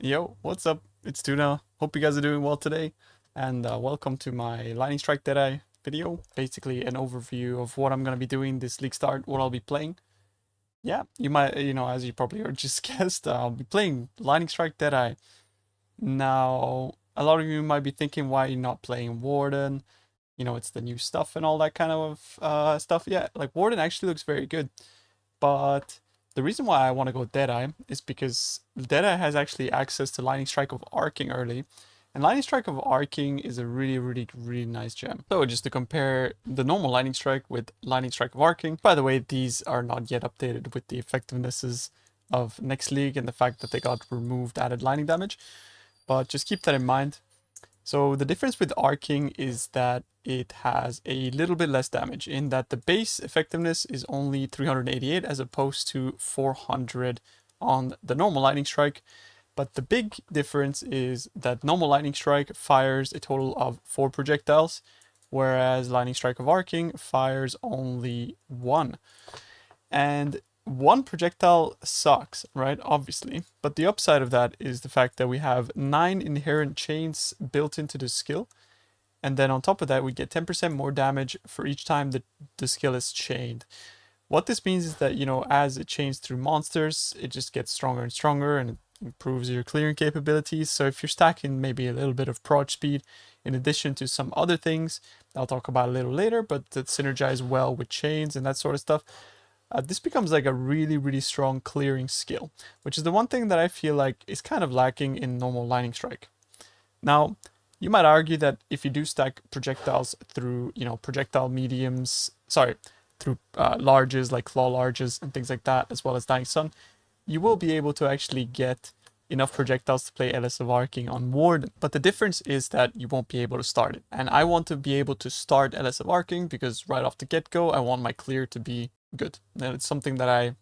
Yo, what's up? It's Tuna. Hope you guys are doing well today, and welcome to my Lightning Strike Deadeye video. Basically, an overview of what I'm gonna be doing this league start, what I'll be playing. Yeah, you might, as you probably already just guessed, I'll be playing Lightning Strike Deadeye. Now, a lot of you might be thinking, why you're not playing Warden? It's the new stuff and all that kind of stuff. Yeah, like Warden actually looks very good. But the reason why I want to go Deadeye is because Deadeye has actually access to Lightning Strike of Arcing early. And Lightning Strike of Arcing is a really, really, really nice gem. So just to compare the normal Lightning Strike with Lightning Strike of Arcing. By the way, these are not yet updated with the effectivenesses of next league and the fact that they got removed added lightning damage. But just keep that in mind. So the difference with Arcing is that it has a little bit less damage in that the base effectiveness is only 388 as opposed to 400 on the normal Lightning Strike. But the big difference is that normal Lightning Strike fires a total of 4 projectiles, whereas Lightning Strike of Arcing fires only 1. And one projectile sucks, right? Obviously. But the upside of that is the fact that we have 9 inherent chains built into the skill. And then on top of that, we get 10% more damage for each time that the skill is chained. What this means is that, as it chains through monsters, it just gets stronger and stronger and it improves your clearing capabilities. So if you're stacking maybe a little bit of proj speed in addition to some other things I'll talk about a little later, but that synergize well with chains and that sort of stuff, this becomes like a really, really strong clearing skill, which is the one thing that I feel like is kind of lacking in normal Lightning Strike. Now, you might argue that if you do stack projectiles through, projectile mediums, through larges like claw larges and things like that, as well as Dying Sun, you will be able to actually get enough projectiles to play LS of Arcing on Warden. But the difference is that you won't be able to start it. And I want to be able to start LS of Arcing because right off the get-go, I want my clear to be good. And it's something that I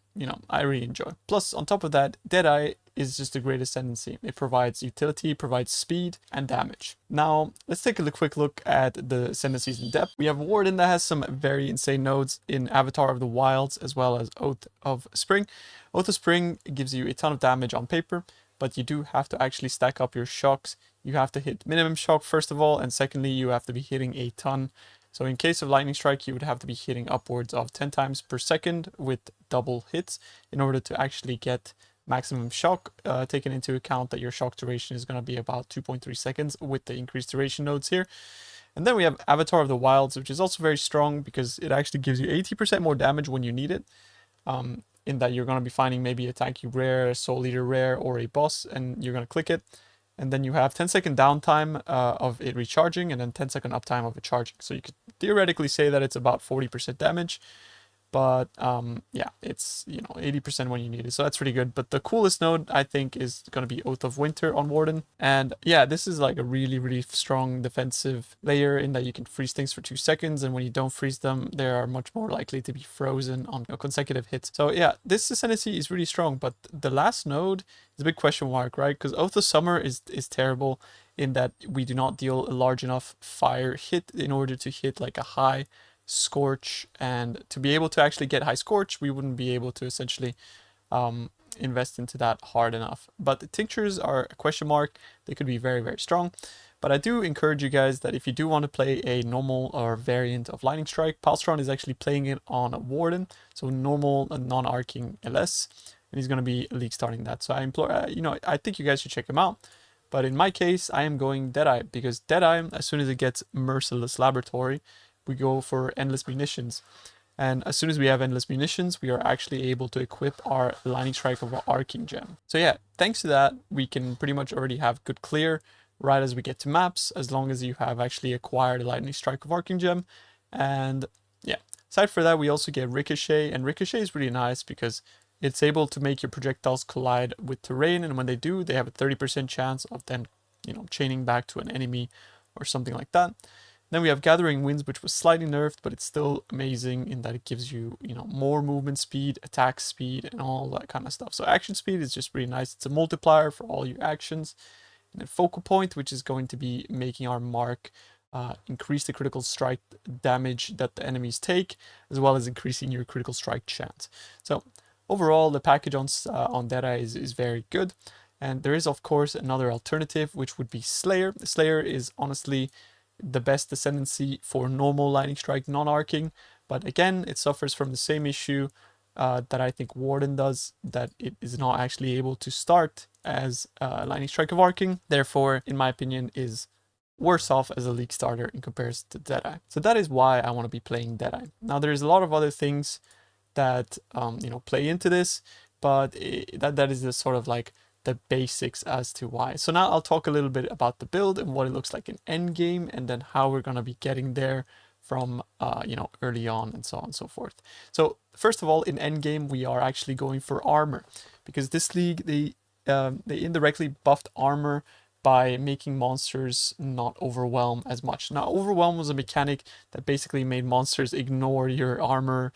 really enjoy. Plus, on top of that, Deadeye is just a great ascendancy. It provides utility, provides speed, and damage. Now, let's take a quick look at the ascendancies in depth. We have Warden that has some very insane nodes in Avatar of the Wilds, as well as Oath of Spring. Oath of Spring gives you a ton of damage on paper, but you do have to actually stack up your shocks. You have to hit minimum shock first of all, and secondly, you have to be hitting a ton. So in case of Lightning Strike, you would have to be hitting upwards of 10 times per second with double hits in order to actually get maximum shock, taking into account that your shock duration is going to be about 2.3 seconds with the increased duration nodes here. And then we have Avatar of the Wilds, which is also very strong because it actually gives you 80% more damage when you need it. In that you're going to be finding maybe a tanky rare, a soul eater rare, or a boss, and you're going to click it. And then you have 10-second downtime of it recharging, and then 10-second uptime of it charging. So you could theoretically say that it's about 40% damage. But yeah, it's 80% when you need it, so that's pretty good. But the coolest node I think is going to be Oath of Winter on Warden, and yeah, this is like a really, really strong defensive layer in that you can freeze things for 2 seconds, and when you don't freeze them, they are much more likely to be frozen on consecutive hits. So yeah, this ascendancy is really strong, but the last node is a big question mark, right? Because Oath of Summer is terrible in that we do not deal a large enough fire hit in order to hit like a high scorch, and to be able to actually get high scorch, we wouldn't be able to essentially invest into that hard enough. But the tinctures are a question mark. They could be very, very strong. But I do encourage you guys that if you do want to play a normal or variant of Lightning Strike, Palstron is actually playing it on Warden, so normal non-arcing LS, and he's going to be league starting that. So I implore, I think you guys should check him out. But in my case, I am going Deadeye because Deadeye, as soon as it gets Merciless Laboratory, we go for Endless Munitions. And as soon as we have Endless Munitions, we are actually able to equip our Lightning Strike of our Arcing gem. So yeah, thanks to that, we can pretty much already have good clear right as we get to maps, as long as you have actually acquired a Lightning Strike of Arcing gem. And yeah, aside for that, we also get Ricochet, and Ricochet is really nice because it's able to make your projectiles collide with terrain, and when they do, they have a 30% chance of then, chaining back to an enemy or something like that. Then we have Gathering Winds, which was slightly nerfed, but it's still amazing in that it gives you, more movement speed, attack speed, and all that kind of stuff. So action speed is just really nice. It's a multiplier for all your actions. And then Focal Point, which is going to be making our mark increase the critical strike damage that the enemies take, as well as increasing your critical strike chance. So overall, the package on Deadeye is very good. And there is, of course, another alternative, which would be Slayer. Slayer is honestly the best ascendancy for normal Lightning Strike non-arcing, but again, it suffers from the same issue that I think Warden does, that it is not actually able to start as Lightning Strike of arcing. Therefore, in my opinion, is worse off as a league starter in comparison to Deadeye. So that is why I want to be playing Deadeye. Now, there's a lot of other things that play into this, but that is the sort of like the basics as to why. So now I'll talk a little bit about the build and what it looks like in endgame, and then how we're gonna be getting there from early on, and so on and so forth. So first of all, in endgame we are actually going for armor, because this league they indirectly buffed armor by making monsters not overwhelm as much. Now, overwhelm was a mechanic that basically made monsters ignore your armor,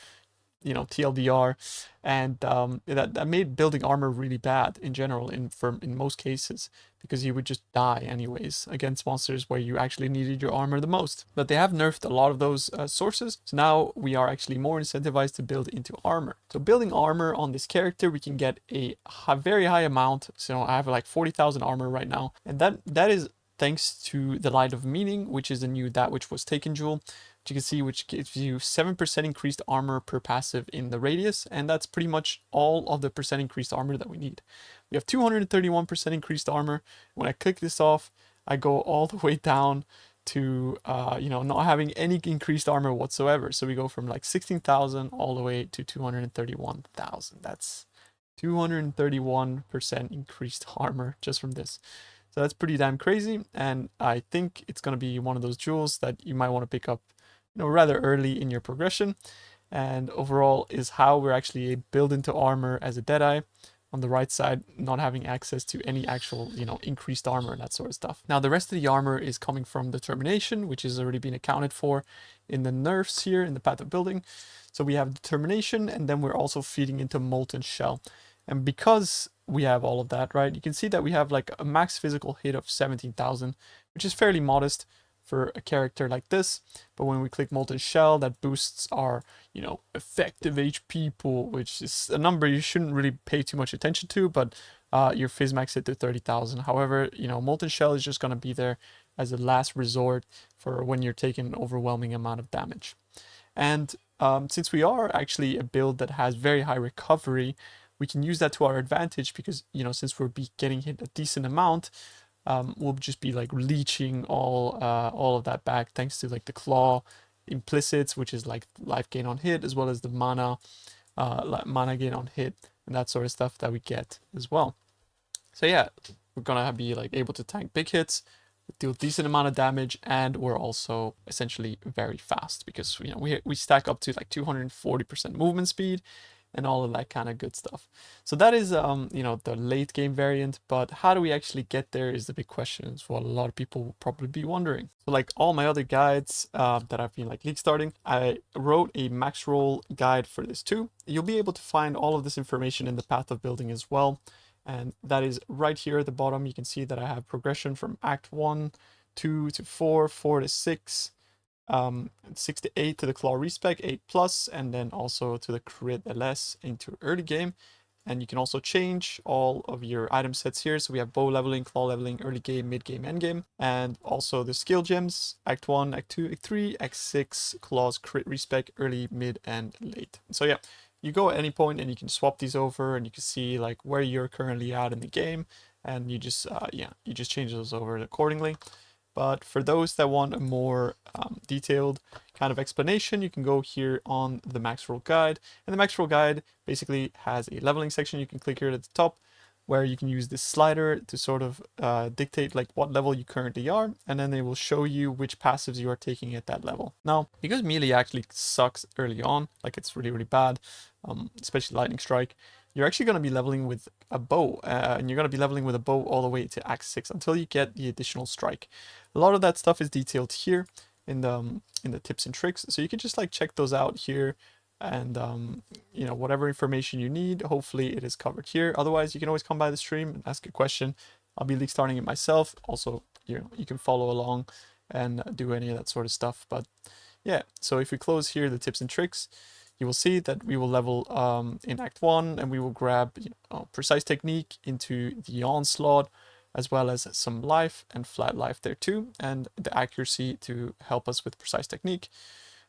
TLDR, and that made building armor really bad in general in most cases, because you would just die anyways against monsters where you actually needed your armor the most. But they have nerfed a lot of those sources, so now we are actually more incentivized to build into armor. So building armor on this character, we can get a very high amount. So I have like 40,000 armor right now, and that is thanks to the Light of Meaning, which is a new that which was taken jewel, which you can see, which gives you 7% increased armor per passive in the radius, and that's pretty much all of the percent increased armor that we need. We have 231% increased armor. When I click this off, I go all the way down to not having any increased armor whatsoever. So we go from like 16,000 all the way to 231,000. That's 231% increased armor just from this. So that's pretty damn crazy, and I think it's going to be one of those jewels that you might want to pick up rather early in your progression. And overall is how we're actually build into armor as a Deadeye. On the right side, not having access to any actual, increased armor and that sort of stuff. Now, the rest of the armor is coming from Determination, which has already been accounted for in the nerfs here in the Path of Building. So we have Determination, and then we're also feeding into Molten Shell. And because we have all of that, right, you can see that we have like a max physical hit of 17,000, which is fairly modest for a character like this. But when we click Molten Shell, that boosts our, effective HP pool, which is a number you shouldn't really pay too much attention to, but your Phys max hit to 30,000. However, Molten Shell is just going to be there as a last resort for when you're taking an overwhelming amount of damage. And since we are actually a build that has very high recovery, we can use that to our advantage, because, since we're getting hit a decent amount, we'll just be like leeching all of that back, thanks to like the claw implicits, which is like life gain on hit, as well as the mana gain on hit, and that sort of stuff that we get as well. So yeah, we're gonna be like able to tank big hits, deal a decent amount of damage, and we're also essentially very fast, because we stack up to like 240% movement speed and all of that kind of good stuff. So that is the late game variant, but how do we actually get there is the big question. It's what a lot of people will probably be wondering. So like all my other guides that I've been like league starting, I wrote a max roll guide for this too. You'll be able to find all of this information in the Path of Building as well, and that is right here at the bottom. You can see that I have progression from Act 1, 2 to 4, 4 to 6, 6 to 8 to the claw respec 8+, and then also to the crit LS into early game. And you can also change all of your item sets here. So we have bow leveling, claw leveling, early game, mid game, end game, and also the skill gems: Act 1, Act 2, Act 3, Act 6, claws, crit respec, early, mid, and late. So yeah, you go at any point and you can swap these over, and you can see like where you're currently at in the game, and you just you just change those over accordingly. But for those that want a more detailed kind of explanation, you can go here on the Max Roll Guide. And the Max Roll Guide basically has a leveling section. You can click here at the top, where you can use this slider to sort of dictate like what level you currently are, and then they will show you which passives you are taking at that level. Now, because melee actually sucks early on, like it's really, really bad, especially Lightning Strike, you're actually going to be leveling with a bow, and you're going to be leveling with a bow all the way to Act 6 until you get the additional strike. A lot of that stuff is detailed here in the tips and tricks, so you can just like check those out here, and whatever information you need, hopefully it is covered here. Otherwise, you can always come by the stream and ask a question. I'll be league starting it myself. Also, you can follow along and do any of that sort of stuff. But yeah, so if we close here the tips and tricks, you will see that we will level in Act 1, and we will grab Precise Technique into the Onslaught, as well as some life and flat life there too, and the accuracy to help us with Precise Technique.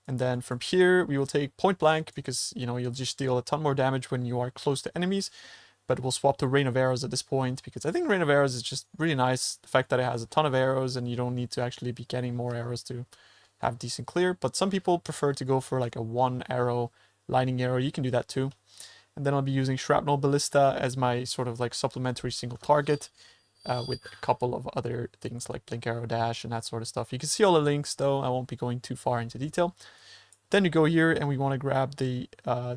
And then from here, we will take Point Blank, because you'll just deal a ton more damage when you are close to enemies. But we'll swap to Rain of Arrows at this point, because I think Rain of Arrows is just really nice. The fact that it has a ton of arrows and you don't need to actually be getting more arrows to have decent clear. But some people prefer to go for like a 1 arrow lightning arrow. You can do that too. And then I'll be using Shrapnel Ballista as my sort of like supplementary single target, with a couple of other things like Blink Arrow Dash and that sort of stuff. You can see all the links though. I won't be going too far into detail. Then you go here and we want to grab the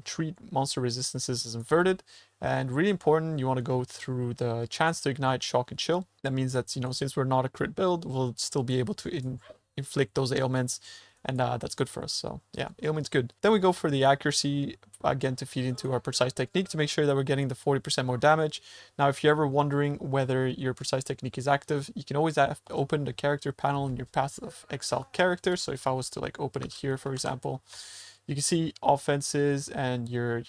treat monster resistances as inverted. And really important, you want to go through the chance to ignite, shock, and chill. That means that, since we're not a crit build, we'll still be able to inflict those ailments. And that's good for us. So yeah, ailment's good. Then we go for the accuracy, again, to feed into our Precise Technique to make sure that we're getting the 40% more damage. Now, if you're ever wondering whether your Precise Technique is active, you can always open the character panel in your Path of Exile character. So if I was to like open it here, for example, you can see offenses, and you're,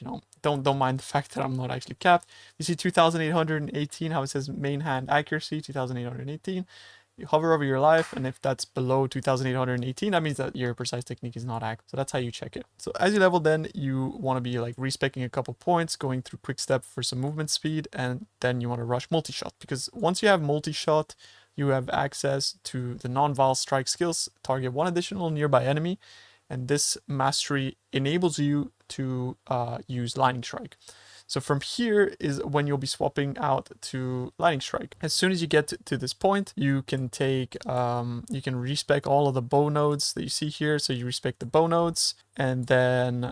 don't mind the fact that I'm not actually capped. You see 2,818, how it says main hand accuracy, 2,818. You hover over your life, and if that's below 2,818, that means that your Precise Technique is not active. So that's how you check it. So as you level, then you want to be like respecing a couple points, going through Quick Step for some movement speed, and then you want to rush Multi-Shot, because once you have Multi-Shot, you have access to the non-Vile Strike skills, target 1 additional nearby enemy, and this mastery enables you to use Lightning Strike. So from here is when you'll be swapping out to Lightning Strike. As soon as you get to this point, you can take, you can respec all of the bow nodes that you see here. So you respec the bow nodes, and then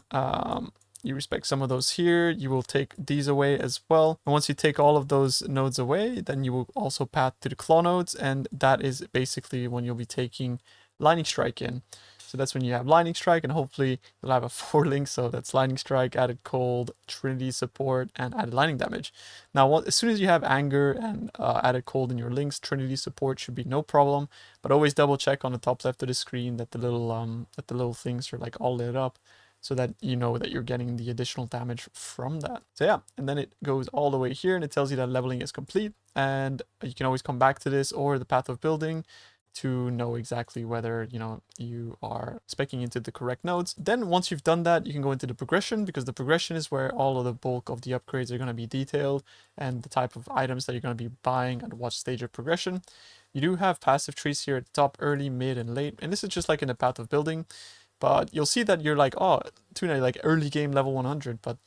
you respect some of those here. You will take these away as well. And once you take all of those nodes away, then you will also path to the claw nodes, and that is basically when you'll be taking Lightning Strike in. So that's when you have Lightning Strike, and hopefully you'll have a 4 link. So that's Lightning Strike, added cold, Trinity support, and added lightning damage. Now, as soon as you have anger and added cold in your links, Trinity support should be no problem. But always double check on the top left of the screen that the little things are like all lit up, so that you know that you're getting the additional damage from that. So yeah, and then it goes all the way here, and it tells you that leveling is complete. And you can always come back to this or the Path of Building to know exactly whether you are speccing into the correct nodes. Then once you've done that, you can go into the progression, because the progression is where all of the bulk of the upgrades are going to be detailed, and the type of items that you're going to be buying at what stage of progression. You do have passive trees here at the top, early, mid, and late, and this is just like in the Path of Building. But you'll see that you're like, oh, Tuna, like early game level 100, but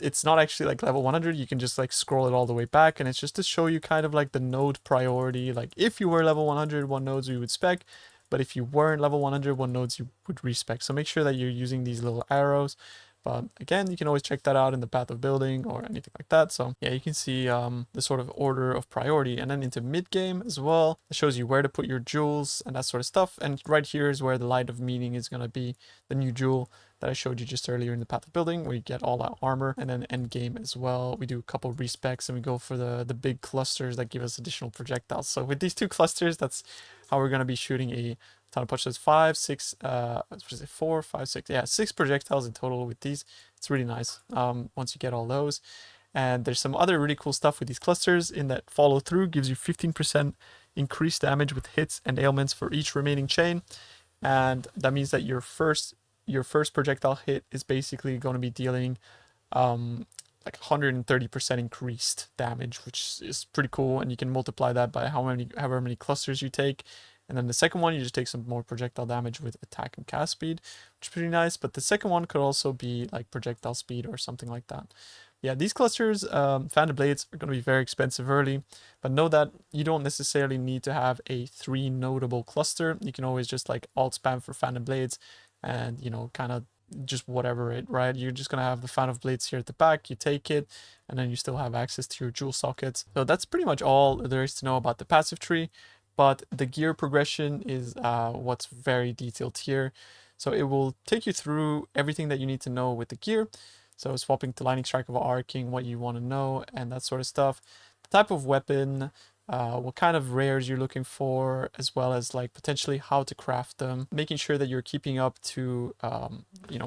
it's not actually like level 100. You can just like scroll it all the way back, and it's just to show you kind of like the node priority. Like if you were level 100, what nodes you would spec, but if you weren't level 100, what nodes you would respec. So make sure that you're using these little arrows. But again, you can always check that out in the Path of Building or anything like that. So yeah, you can see the sort of order of priority. And then into mid game as well, it shows you where to put your jewels and that sort of stuff. And right here is where the Light of Meaning is going to be the new jewel that I showed you just earlier in the Path of Building, where you get all that armor. And then end game as well, we do a couple respecs, and we go for the big clusters that give us additional projectiles. So with these 2 clusters, that's how we're going to be shooting a ton of punches. 5, 6, what is it, 4, 5, 6, yeah, 6 projectiles in total with these. It's really nice once you get all those. And there's some other really cool stuff with these clusters, in that follow through gives you 15% increased damage with hits and ailments for each remaining chain. And that means that your first projectile hit is basically going to be dealing like 130% increased damage, which is pretty cool. And you can multiply that by however many clusters you take. And then the second one, you just take some more projectile damage with attack and cast speed, which is pretty nice. But the second one could also be like projectile speed or something like that. Yeah, these clusters, Phantom Blades, are going to be very expensive early, but know that you don't necessarily need to have a 3 notable cluster. You can always just like alt spam for Phantom Blades, and kind of just whatever it, right? You're just going to have the Phantom Blades here at the back, you take it, and then you still have access to your jewel sockets. So that's pretty much all there is to know about the passive tree. But the gear progression is what's very detailed here. So it will take you through everything that you need to know with the gear. So swapping to Lightning Strike of Arcing, what you want to know, and that sort of stuff. The type of weapon, what kind of rares you're looking for, as well as like potentially how to craft them, making sure that you're keeping up to,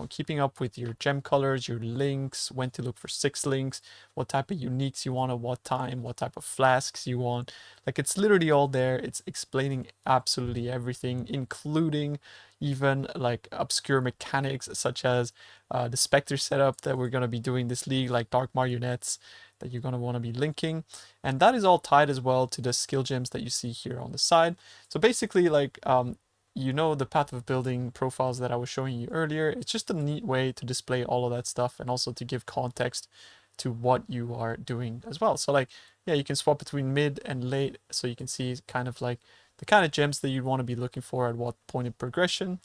keeping up with your gem colors, your links, when to look for 6 links, what type of uniques you want at what time, what type of flasks you want. Like it's literally all there. It's explaining absolutely everything, including even like obscure mechanics such as the Spectre setup that we're going to be doing this league, like Dark Marionettes that you're going to want to be linking. And that is all tied as well to the skill gems that you see here on the side. So basically, like, the path of building profiles that I was showing you earlier. It's just a neat way to display all of that stuff and also to give context to what you are doing as well. So like, yeah, you can swap between mid and late, so you can see kind of like the kind of gems that you want to be looking for at what point in progression,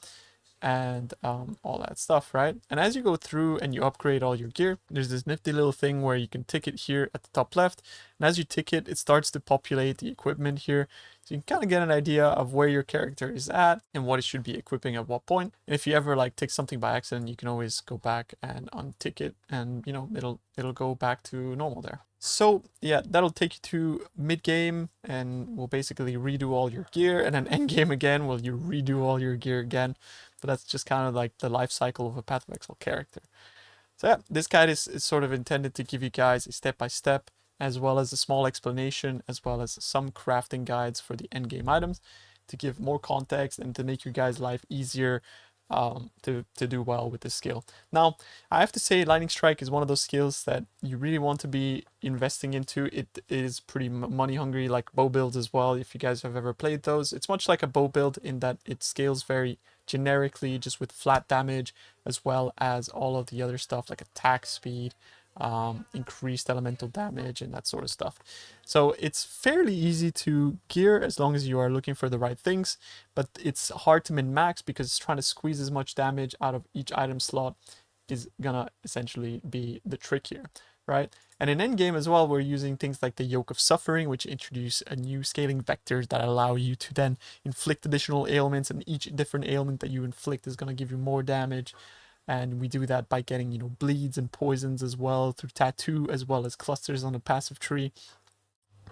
and all that stuff, right? And as you go through and you upgrade all your gear, there's this nifty little thing where you can tick it here at the top left, and as you tick it, it starts to populate the equipment here, so you can kind of get an idea of where your character is at and what it should be equipping at what point. And if you ever like tick something by accident, you can always go back and untick it, and it'll go back to normal there. So yeah, that'll take you to mid game, and we'll basically redo all your gear, and then end game again, will you redo all your gear again. But that's just kind of like the life cycle of a Path of Exile character. So yeah, this guide is sort of intended to give you guys a step-by-step, as well as a small explanation, as well as some crafting guides for the endgame items, to give more context and to make your guys' life easier to do well with this skill. Now, I have to say Lightning Strike is one of those skills that you really want to be investing into. It is pretty money hungry, like bow builds as well. If you guys have ever played those, it's much like a bow build in that it scales very generically, just with flat damage, as well as all of the other stuff like attack speed, increased elemental damage, and that sort of stuff. So it's fairly easy to gear as long as you are looking for the right things, but it's hard to min-max because trying to squeeze as much damage out of each item slot is gonna essentially be the trick here, right? And in endgame as well, we're using things like the Yoke of Suffering, which introduce a new scaling vectors that allow you to then inflict additional ailments, and each different ailment that you inflict is going to give you more damage. And we do that by getting, bleeds and poisons as well through tattoo, as well as clusters on the passive tree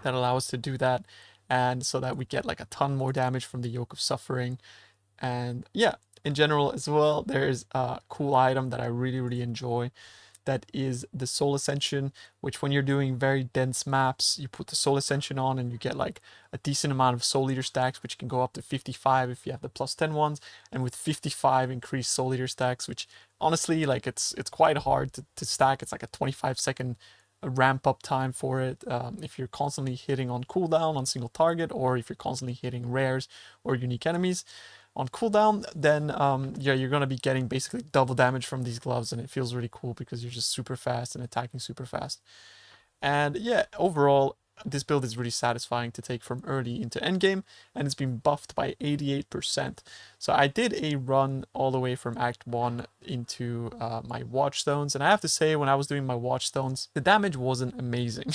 that allow us to do that. And so that we get like a ton more damage from the Yoke of Suffering. And yeah, in general as well, there's a cool item that I really, really enjoy. That is the Soul Ascension, which when you're doing very dense maps, you put the Soul Ascension on and you get like a decent amount of Soul Eater stacks, which can go up to 55 if you have the +10 ones, and with 55 increased Soul Eater stacks, which honestly, like it's quite hard to stack. It's like a 25-second ramp up time for it if you're constantly hitting on cooldown on single target, or if you're constantly hitting rares or unique enemies on cooldown, then yeah, you're gonna be getting basically double damage from these gloves, and it feels really cool because you're just super fast and attacking super fast. And yeah, overall, this build is really satisfying to take from early into endgame, and it's been buffed by 88%. So I did a run all the way from Act 1 into my Watchstones, and I have to say, when I was doing my Watchstones, the damage wasn't amazing.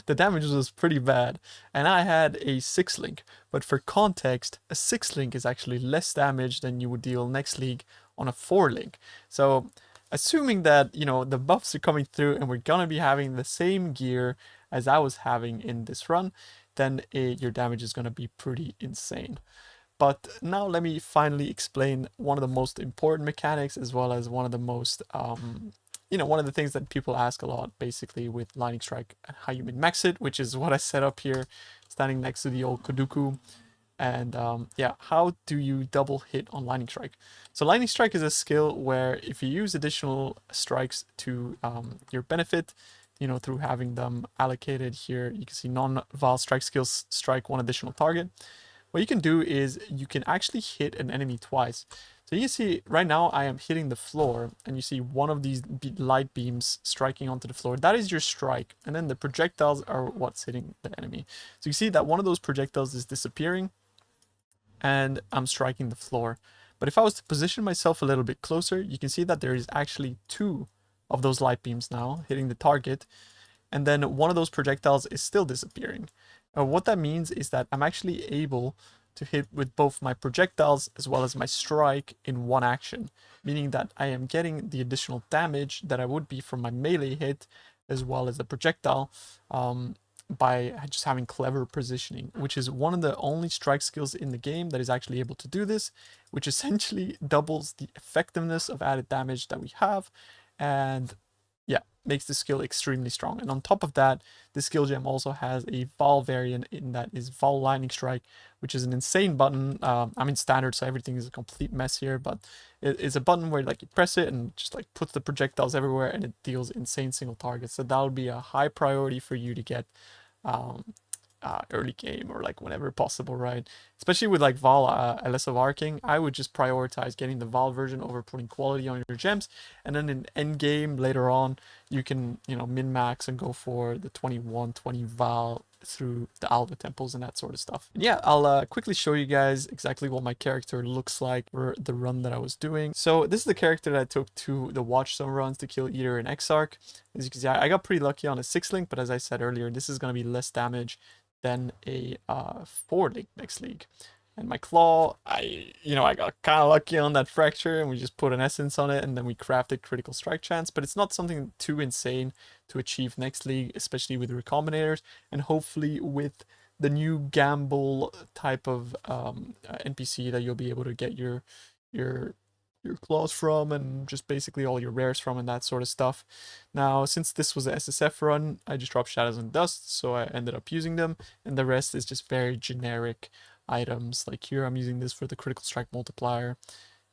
The damage was pretty bad, and I had a 6-link, but for context, a 6-link is actually less damage than you would deal next league on a 4-link. So assuming that, the buffs are coming through and we're gonna be having the same gear as I was having in this run, then your damage is gonna be pretty insane. But now let me finally explain one of the most important mechanics, as well as one of the most, one of the things that people ask a lot, basically, with Lightning Strike, how you min-max it, which is what I set up here, standing next to the old Koduku. And yeah, how do you double hit on Lightning Strike? So Lightning Strike is a skill where if you use additional strikes to your benefit, through having them allocated here, you can see non-Val strike skills strike one additional target. What you can do is you can actually hit an enemy twice. So you see right now I am hitting the floor, and you see one of these light beams striking onto the floor. That is your strike, and then the projectiles are what's hitting the enemy. So you see that one of those projectiles is disappearing, and I'm striking the floor. But if I was to position myself a little bit closer, you can see that there is actually 2 of those light beams now hitting the target, and then one of those projectiles is still disappearing. What that means is that I'm actually able to hit with both my projectiles as well as my strike in one action, meaning that I am getting the additional damage that I would be from my melee hit as well as the projectile, by just having clever positioning, which is one of the only strike skills in the game that is actually able to do this, which essentially doubles the effectiveness of added damage that we have, and yeah, makes the skill extremely strong. And on top of that, the skill gem also has a Vol variant in that is Vol Lightning Strike, which is an insane button. I'm in standard, so everything is a complete mess here, but it's a button where like you press it and just like puts the projectiles everywhere, and it deals insane single targets. So that'll be a high priority for you to get um, early game or like whenever possible, right? Especially with like Vol LS of Arcing, I would just prioritize getting the Vol version over putting quality on your gems, and then in Endgame later on, you can, you know, min-max and go for the 21-20 Vol through the Alva temples and that sort of stuff. And yeah, I'll quickly show you guys exactly what my character looks like for the run that I was doing. So this is the character that I took to the Watchstone runs to kill Eater and Exarch. As you can see, I got pretty lucky on a 6-link, but as I said earlier, this is going to be less damage than a 4-link next league. And my claw, I got kind of lucky on that fracture, and we just put an essence on it, and then we crafted critical strike chance. But it's not something too insane to achieve next league, especially with recombinators, and hopefully with the new gamble type of NPC that you'll be able to get your claws from, and just basically all your rares from, and that sort of stuff. Now, since this was a SSF run, I just dropped Shadows and Dust, so I ended up using them, and the rest is just very generic items. Like here, I'm using this for the critical strike multiplier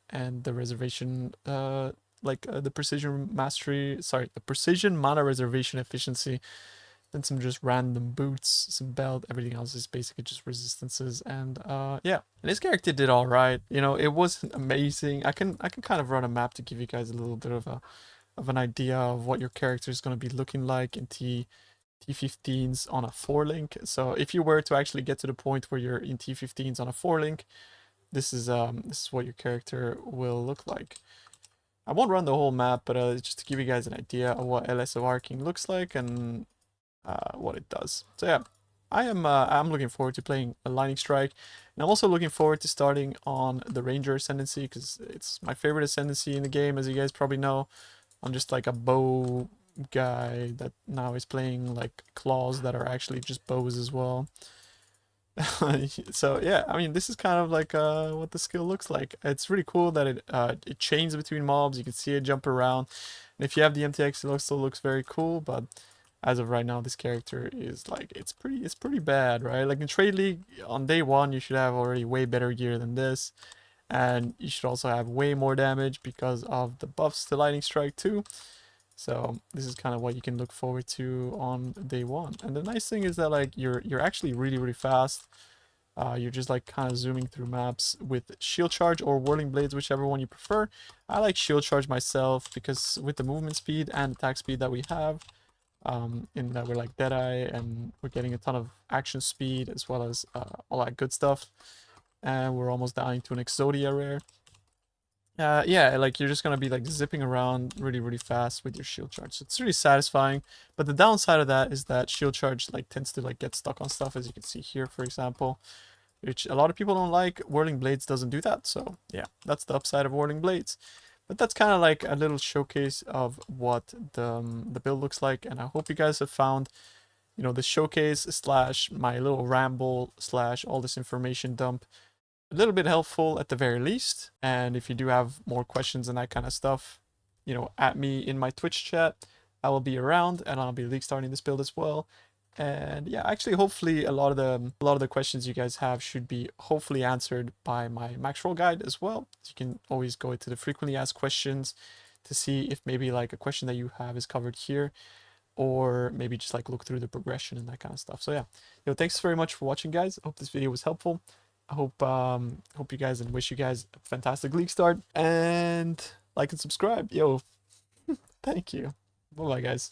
and the reservation, the precision mastery, sorry, the precision mana reservation efficiency. Then some just random boots, some belt, everything else is basically just resistances, and yeah. And this character did all right. You know, it wasn't amazing. I can kind of run a map to give you guys a little bit of an idea of what your character is going to be looking like in T15s on a 4-link. So if you were to actually get to the point where you're in T15s on a 4-link, this is what your character will look like. I won't run the whole map, but just to give you guys an idea of what LS of Arcing looks like and what it does. So yeah, I'm looking forward to playing a Lightning Strike, and I'm also looking forward to starting on the Ranger Ascendancy, because it's my favorite Ascendancy in the game, as you guys probably know. I'm just like a bow guy that now is playing like claws that are actually just bows as well. So yeah, I mean, this is kind of like what the skill looks like. It's really cool that it chains between mobs. You can see it jump around, and if you have the MTX, it also looks very cool. But as of right now, this character is like, it's pretty bad, right? Like in Trade League on day one, you should have already way better gear than this, and you should also have way more damage because of the buffs to Lightning Strike too. So this is kind of what you can look forward to on day one. And the nice thing is that like you're actually really fast. You're just like kind of zooming through maps with shield charge or whirling blades, whichever one you prefer. I like shield charge myself because with the movement speed and attack speed that we have, in that we're like Deadeye and we're getting a ton of action speed as well as all that good stuff. And we're almost dying to an Exodia rare. Yeah, like you're just gonna be like zipping around really fast with your shield charge. So it's really satisfying. But the downside of that is that shield charge like tends to like get stuck on stuff, as you can see here, for example, which a lot of people don't like. Whirling Blades doesn't do that. So yeah, that's the upside of Whirling Blades. But that's kind of like a little showcase of what the build looks like, and I hope you guys have found, you know, the showcase slash my little ramble slash all this information dump a little bit helpful at the very least. And if you do have more questions and that kind of stuff, you know, at me in my Twitch chat. I will be around, and I'll be league starting this build as well. And yeah, actually, hopefully a lot of the questions you guys have should be hopefully answered by my max roll guide as well. So you can always go into the frequently asked questions to see if maybe like a question that you have is covered here, or maybe just like look through the progression and that kind of stuff. So yeah, thanks very much for watching, guys. I hope this video was helpful. I hope you guys, and wish you guys a fantastic league start, and like and subscribe. Thank you. Bye bye, guys.